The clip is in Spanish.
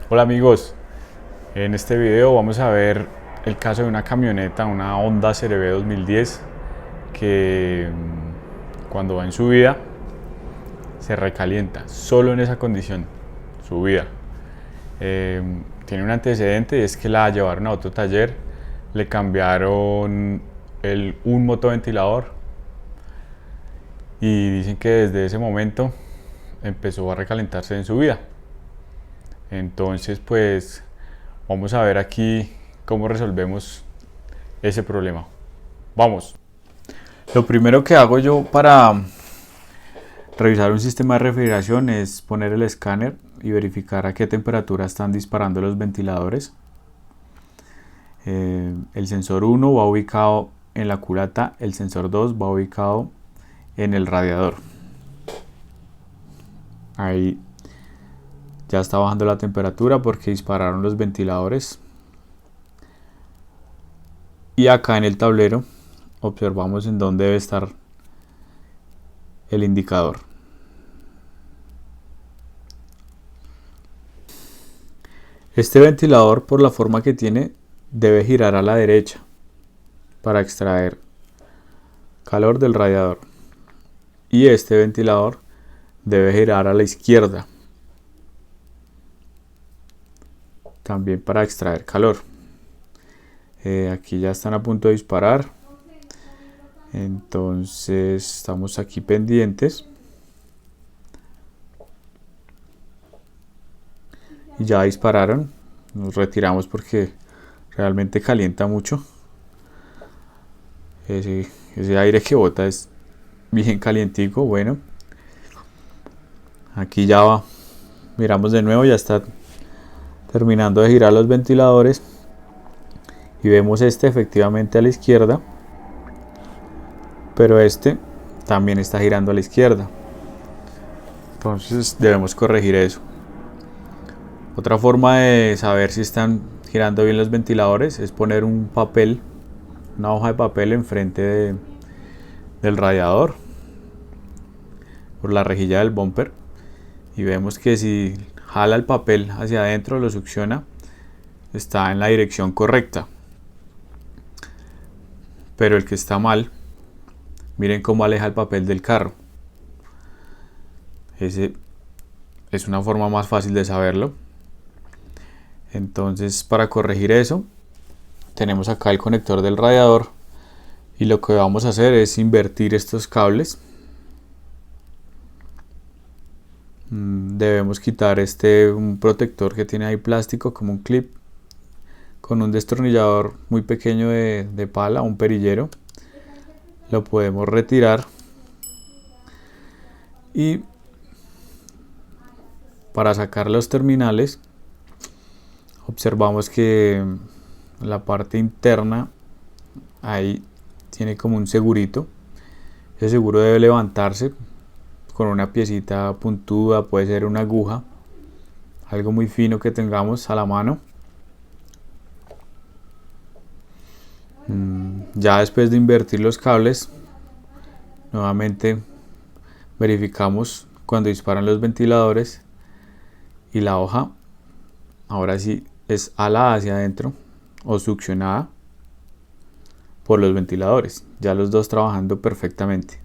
Hola amigos, en este video vamos a ver el caso de una camioneta, una Honda CRV 2010 que cuando va en subida se recalienta, solo en esa condición, subida. Tiene un antecedente y es que la llevaron a otro taller, le cambiaron un motoventilador y dicen que desde ese momento empezó a recalentarse en subida. Entonces pues vamos a ver aquí cómo resolvemos ese problema. Vamos. Lo primero que hago yo para revisar un sistema de refrigeración es poner el escáner y verificar a qué temperatura están disparando los ventiladores. El sensor 1 va ubicado en la culata, el sensor 2 va ubicado en el radiador. Ahí ya está bajando la temperatura porque dispararon los ventiladores. Y acá en el tablero observamos en dónde debe estar el indicador. Este ventilador, por la forma que tiene, debe girar a la derecha para extraer calor del radiador. Y este ventilador debe girar a la izquierda también para extraer calor. Aquí ya están a punto de disparar, entonces estamos aquí pendientes y ya dispararon. Nos retiramos porque realmente calienta mucho. Ese aire que bota es bien calientico. Bueno, aquí ya va, miramos de nuevo, ya está terminando de girar los ventiladores y vemos este efectivamente a la izquierda, pero este también está girando a la izquierda, entonces debemos corregir eso. Otra forma de saber si están girando bien los ventiladores es poner un papel, una hoja de papel enfrente del radiador por la rejilla del bumper, y vemos que si jala el papel hacia adentro, lo succiona, está en la dirección correcta. Pero el que está mal, miren cómo aleja el papel del carro. Ese es una forma más fácil de saberlo. Entonces, para corregir eso, tenemos acá el conector del radiador y lo que vamos a hacer es invertir estos cables. Debemos quitar un protector que tiene ahí plástico, como un clip, con un destornillador muy pequeño de pala, un perillero. Lo podemos retirar y para sacar los terminales observamos que la parte interna ahí tiene como un segurito. Ese seguro debe levantarse con una piecita puntuda, puede ser una aguja, algo muy fino que tengamos a la mano. Ya después de invertir los cables, nuevamente verificamos cuando disparan los ventiladores y la hoja ahora sí es alada hacia adentro o succionada por los ventiladores, ya los dos trabajando perfectamente.